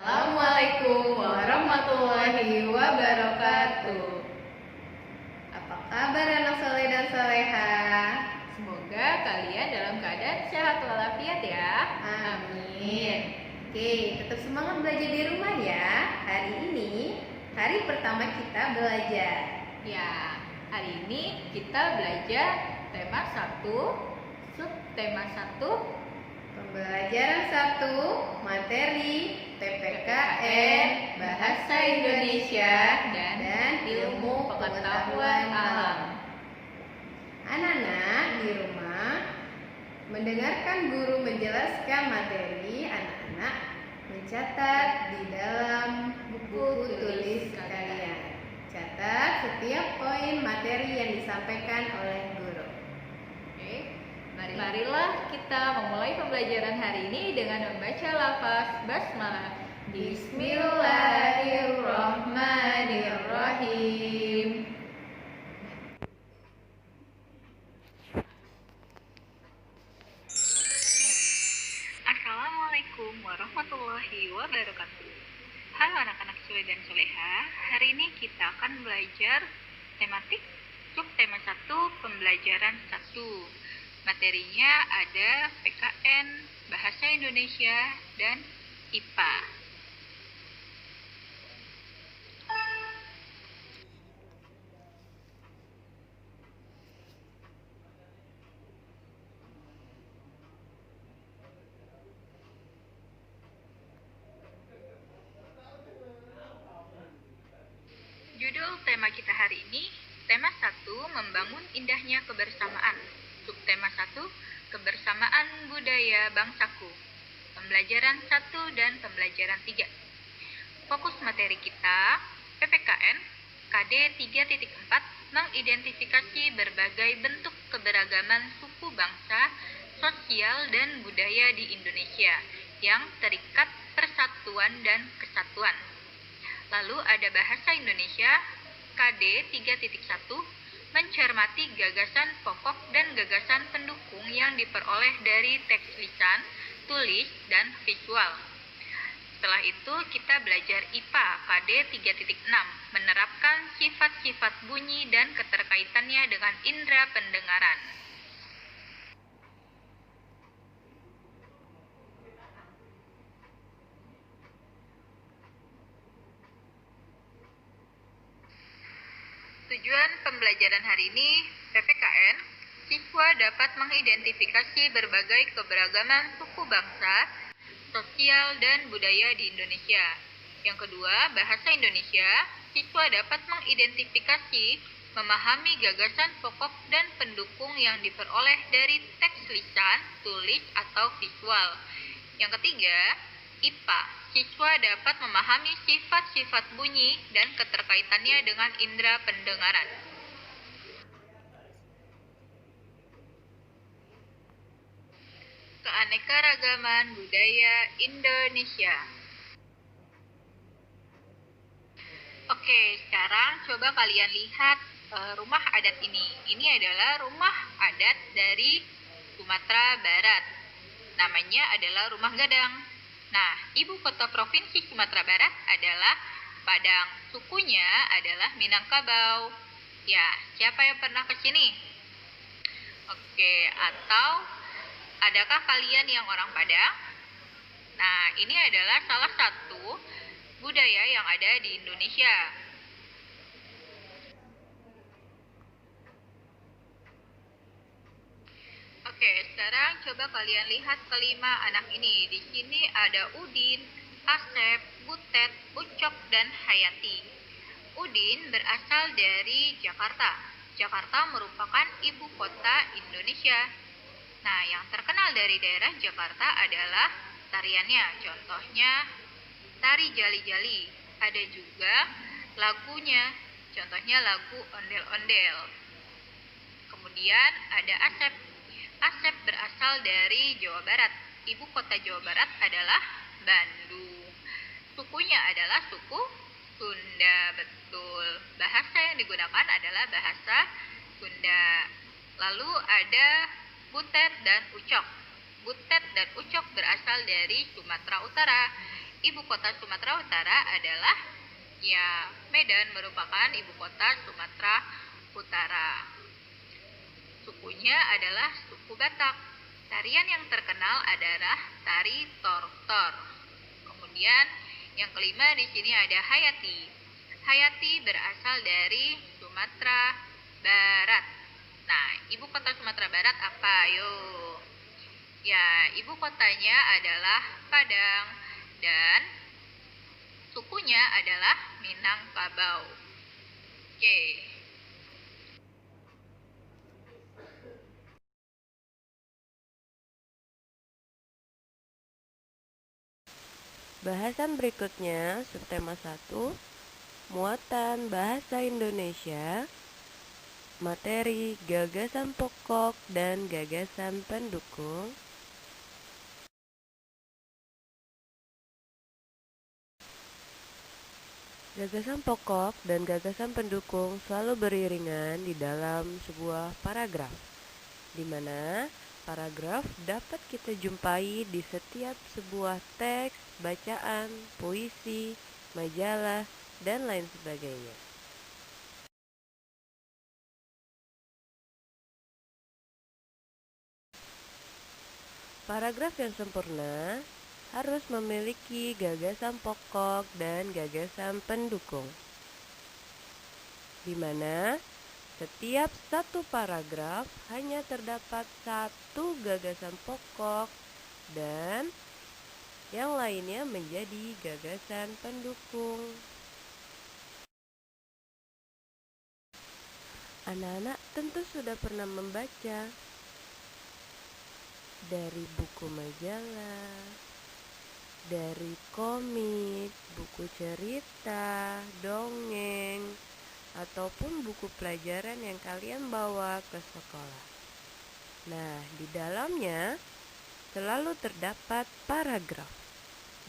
Assalamualaikum warahmatullahi wabarakatuh. Apa kabar anak soleh dan soleha? Semoga kalian dalam keadaan sehat walafiat ya. Amin. Oke, tetap semangat belajar di rumah ya. Hari ini hari pertama kita belajar. Ya, hari ini kita belajar tema 1, subtema 1, Pembelajaran 1, materi PPKN Bahasa Indonesia dan Ilmu Pengetahuan Alam. Anak-anak di rumah mendengarkan guru menjelaskan materi, anak-anak mencatat di dalam buku tulis kalian. Catat setiap poin materi yang disampaikan oleh guru. Oke, marilah kita memulai pembelajaran hari ini dengan membaca lafaz basmalah. Bismillahirrahmanirrahim. Assalamualaikum warahmatullahi wabarakatuh. Halo anak-anak soleh dan soleha. Hari ini kita akan belajar tematik subtema 1 pembelajaran 1. Materinya ada PKN, Bahasa Indonesia, dan IPA. Judul tema kita hari ini, tema 1, membangun indahnya kebersamaan. Subtema 1, kebersamaan budaya bangsaku. Pembelajaran 1 dan pembelajaran 3. Fokus materi kita, PPKN, KD 3.4, mengidentifikasi berbagai bentuk keberagaman suku bangsa, sosial, dan budaya di Indonesia yang terikat persatuan dan kesatuan. Lalu ada Bahasa Indonesia, KD 3.1, mencermati gagasan pokok dan gagasan pendukung yang diperoleh dari teks lisan, tulis, dan visual. Setelah itu kita belajar IPA, KD 3.6, menerapkan sifat-sifat bunyi dan keterkaitannya dengan indera pendengaran. Tujuan pembelajaran hari ini, PPKN, siswa dapat mengidentifikasi berbagai keberagaman suku bangsa, sosial, dan budaya di Indonesia. Yang kedua, Bahasa Indonesia, siswa dapat mengidentifikasi, memahami gagasan pokok dan pendukung yang diperoleh dari teks lisan, tulis, atau visual. Yang ketiga, IPA, siswa dapat memahami sifat-sifat bunyi dan keterkaitannya dengan indera pendengaran. Keanekaragaman budaya Indonesia. Oke, sekarang coba kalian lihat rumah adat ini. Ini adalah rumah adat dari Sumatera Barat. Namanya adalah Rumah Gadang. Nah, ibu kota provinsi Sumatera Barat adalah Padang. Sukunya adalah Minangkabau. Ya, siapa yang pernah ke sini? Oke, atau adakah kalian yang orang Padang? Nah, ini adalah salah satu budaya yang ada di Indonesia. Oke, sekarang coba kalian lihat kelima anak ini. Di sini ada Udin, Asep, Butet, Ucok, dan Hayati. Udin berasal dari Jakarta. Jakarta merupakan ibu kota Indonesia. Nah, yang terkenal dari daerah Jakarta adalah tariannya. Contohnya tari jali-jali. Ada juga lagunya. Contohnya lagu ondel-ondel. Kemudian ada Asep. Asep berasal dari Jawa Barat. Ibu kota Jawa Barat adalah Bandung. Sukunya adalah suku Sunda, betul. Bahasa yang digunakan adalah bahasa Sunda. Lalu ada Butet dan Ucok. Butet dan Ucok berasal dari Sumatera Utara. ibu kota Sumatera Utara adalah Medan merupakan ibu kota Sumatera Utara. Sukunya adalah suku Batak. Tarian yang terkenal adalah tari tortor. Kemudian yang kelima di sini ada Hayati. Hayati berasal dari Sumatera Barat. Nah, ibu kota Sumatera Barat apa? Yuk. Ibu kotanya adalah Padang dan sukunya adalah Minangkabau. Oke. Bahasan berikutnya, subtema 1, muatan bahasa Indonesia, materi gagasan pokok dan gagasan pendukung. Gagasan pokok dan gagasan pendukung selalu beriringan di dalam sebuah paragraf, di mana paragraf dapat kita jumpai di setiap sebuah teks, bacaan, puisi, majalah, dan lain sebagainya. Paragraf yang sempurna harus memiliki gagasan pokok dan gagasan pendukung, di mana setiap satu paragraf hanya terdapat satu gagasan pokok dan yang lainnya menjadi gagasan pendukung. Anak-anak tentu sudah pernah membaca dari buku majalah, dari komik, buku cerita, dongeng, ataupun buku pelajaran yang kalian bawa ke sekolah. Nah, di dalamnya selalu terdapat paragraf,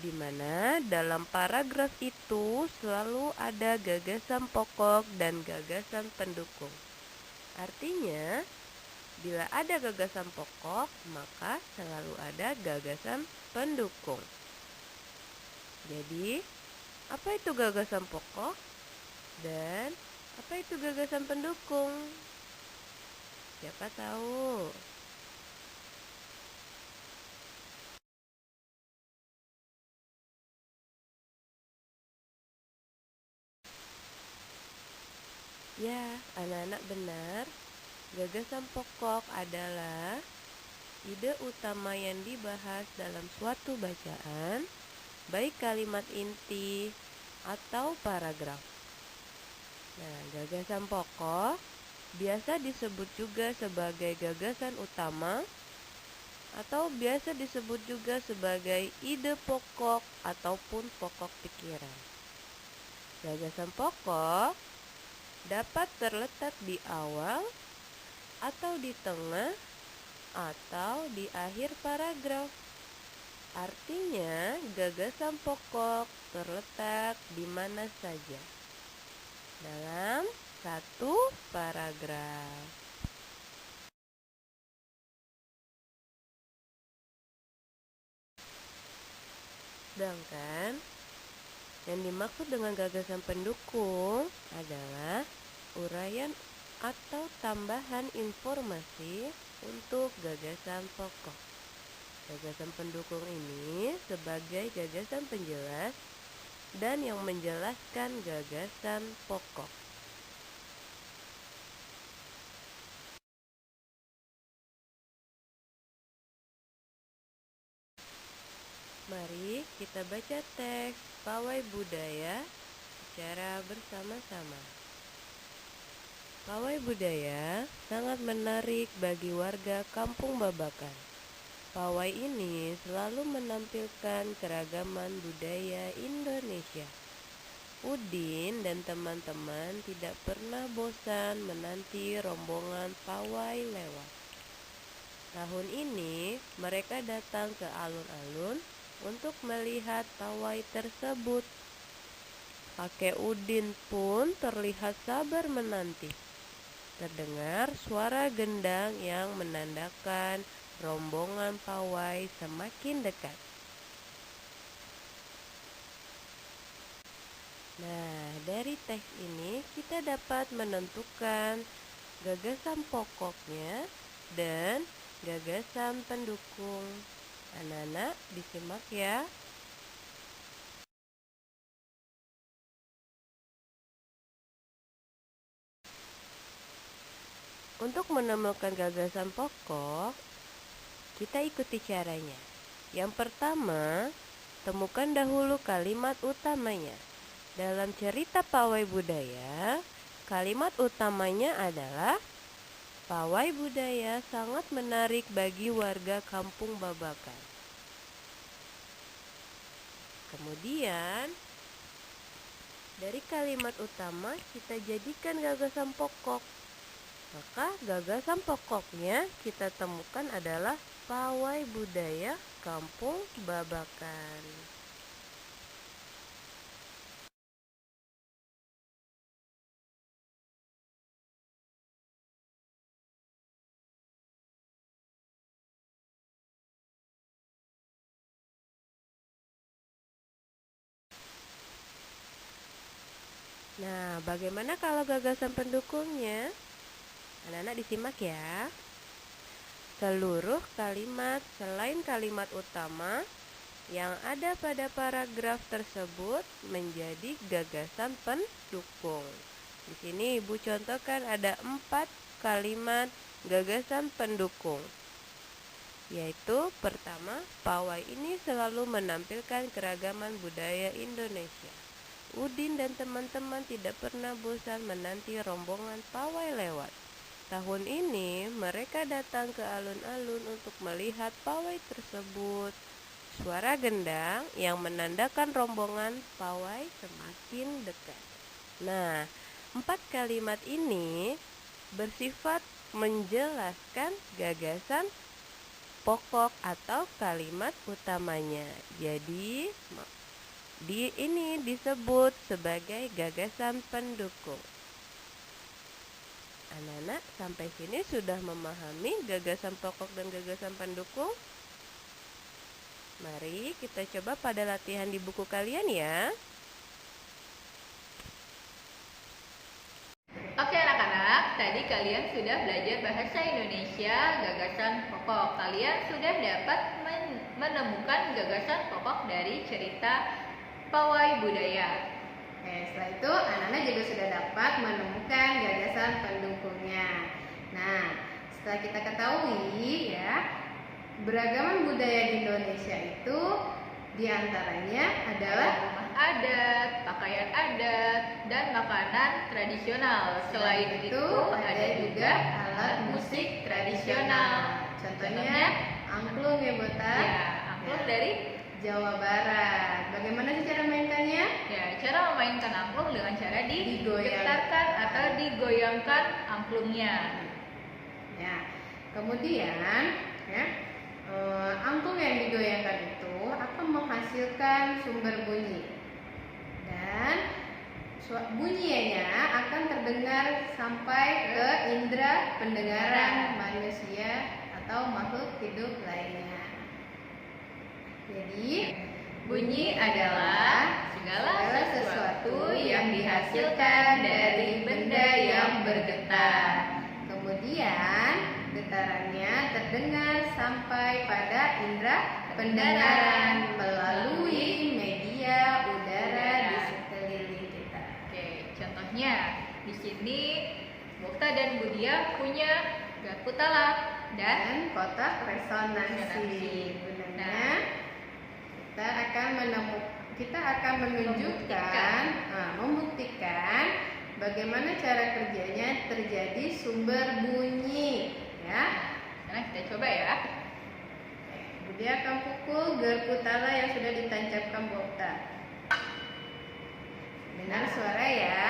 di mana dalam paragraf itu selalu ada gagasan pokok dan gagasan pendukung. Artinya, bila ada gagasan pokok, maka selalu ada gagasan pendukung. Jadi, apa itu gagasan pokok dan apa itu gagasan pendukung? Siapa tahu? Ya, anak-anak benar. Gagasan pokok adalah ide utama yang dibahas dalam suatu bacaan, baik kalimat inti atau paragraf. Nah, gagasan pokok biasa disebut juga sebagai gagasan utama atau biasa disebut juga sebagai ide pokok ataupun pokok pikiran. Gagasan pokok dapat terletak di awal atau di tengah atau di akhir paragraf. Artinya, gagasan pokok terletak di mana saja dalam satu paragraf. Sedangkan yang dimaksud dengan gagasan pendukung adalah uraian atau tambahan informasi untuk gagasan pokok. Gagasan pendukung ini sebagai gagasan penjelas dan yang menjelaskan gagasan pokok. Mari kita baca teks Pawai Budaya secara bersama-sama. Pawai budaya sangat menarik bagi warga Kampung Babakan. Pawai ini selalu menampilkan keragaman budaya Indonesia. Udin dan teman-teman tidak pernah bosan menanti rombongan pawai lewat. Tahun ini mereka datang ke alun-alun untuk melihat pawai tersebut. Kakek Udin pun terlihat sabar menanti. Terdengar suara gendang yang menandakan rombongan pawai semakin dekat. Nah, dari teks ini kita dapat menentukan gagasan pokoknya dan gagasan pendukung. Anak-anak disimak ya. Untuk menemukan gagasan pokok, kita ikuti caranya. Yang pertama, temukan dahulu kalimat utamanya. Dalam cerita Pawai Budaya, kalimat utamanya adalah pawai budaya sangat menarik bagi warga Kampung Babakan. Kemudian, dari kalimat utama kita jadikan gagasan pokok. Maka gagasan pokoknya kita temukan adalah pawai budaya Kampung Babakan. Nah, bagaimana kalau gagasan pendukungnya? Anak-anak disimak ya. Seluruh kalimat selain kalimat utama yang ada pada paragraf tersebut menjadi gagasan pendukung. Di sini Ibu contohkan ada 4 kalimat gagasan pendukung. Yaitu pertama, pawai ini selalu menampilkan keragaman budaya Indonesia. Udin dan teman-teman tidak pernah bosan menanti rombongan pawai lewat. Tahun ini mereka datang ke alun-alun untuk melihat pawai tersebut. Suara gendang yang menandakan rombongan pawai semakin dekat. Nah, 4 kalimat ini bersifat menjelaskan gagasan pokok atau kalimat utamanya. Jadi, ini disebut sebagai gagasan pendukung. Anak-anak sampai sini sudah memahami gagasan pokok dan gagasan pendukung? Mari kita coba pada latihan di buku kalian ya. Oke anak-anak, tadi kalian sudah belajar bahasa Indonesia gagasan pokok. Kalian sudah dapat menemukan gagasan pokok dari cerita Pawai Budaya. Oke, setelah itu anak-anak juga sudah dapat menemukan gagasan pendukungnya. Nah, setelah kita ketahui ya, beragaman budaya di Indonesia itu diantaranya adalah Rumah adat, pakaian adat, dan makanan tradisional. Selain itu ada juga alat musik tradisional. Contohnya angklung ya Bota. Ya, angklung dari Jawa Barat. Bagaimana sih cara mainkannya? ya, cara memainkan angklung dengan cara Digoyang. digetarkan atau digoyangkan angklungnya. Ya, kemudian ya, angklung yang digoyangkan itu akan menghasilkan sumber bunyi dan bunyinya akan terdengar sampai ke indera pendengaran manusia atau makhluk hidup lainnya. Jadi Bunyi adalah segala sesuatu yang dihasilkan dari benda yang bergetar. kemudian getarannya terdengar sampai pada indera pendengaran melalui media udara di sekeliling kita. Oke, contohnya di sini Bokta dan Budia punya garpu talak dan Dan kotak resonansi. Benarnya kita akan menunjukkan, membuktikan bagaimana cara kerjanya terjadi sumber bunyi. Ya, sekarang kita coba ya. Budi akan pukul garpu tala yang sudah ditancapkan Bokta. Dengar suara ya.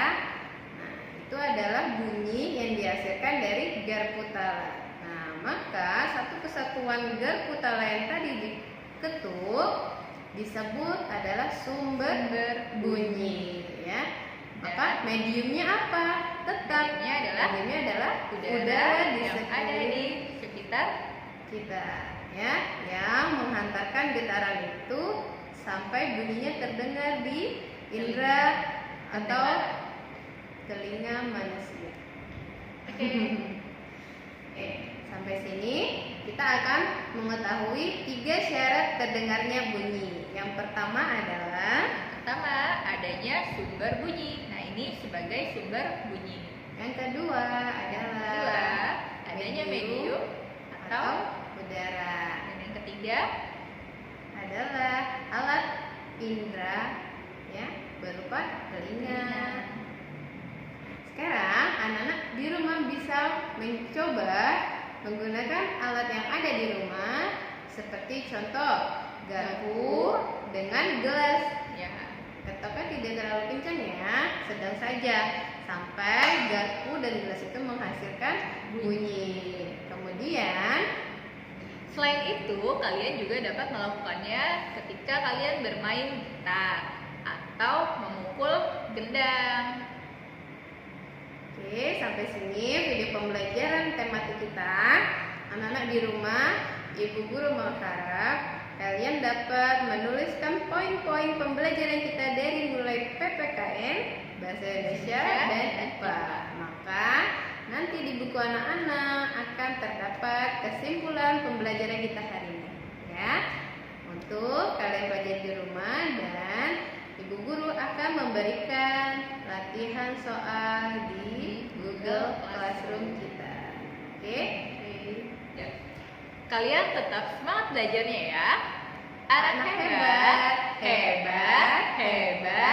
Nah, itu adalah bunyi yang dihasilkan dari garpu tala. Nah, maka satu kesatuan garpu tala yang tadi diketuk disebut adalah sumber bunyi, ya. Maka mediumnya apa? Tetap mediumnya adalah udara yang ada di sekitar kita, ya, yang menghantarkan getaran itu sampai bunyinya terdengar di indera atau telinga manusia. Oke. Sampai sini kita akan mengetahui 3 syarat terdengarnya bunyi. Yang pertama adalah adanya sumber bunyi. Nah, ini sebagai sumber bunyi. yang kedua adalah Kedua, adanya medium atau udara. dan yang ketiga Adalah alat indera ya berupa telinga. Sekarang anak-anak di rumah bisa mencoba menggunakan alat yang ada di rumah seperti contoh garpu dengan gelas. ya. Ketoknya tidak terlalu kencang ya, sedang saja sampai garpu dan gelas itu menghasilkan bunyi. Kemudian Selain itu, kalian juga dapat melakukannya ketika kalian bermain gitar atau memukul gendang. oke, sampai sini video pembelajaran tematik kita. Anak-anak di rumah, Ibu Guru mengharap kalian dapat menuliskan poin-poin pembelajaran kita dari mulai PPKN, Bahasa Indonesia, dan IPA. Maka nanti di buku anak-anak akan terdapat kesimpulan pembelajaran kita hari ini. Ya, untuk kalian belajar di rumah dan Ibu Guru akan memberikan latihan soal di Google Classroom kita. Oke? Ya. Kalian tetap semangat belajarnya ya. Anak Anak hebat, hebat, hebat, hebat,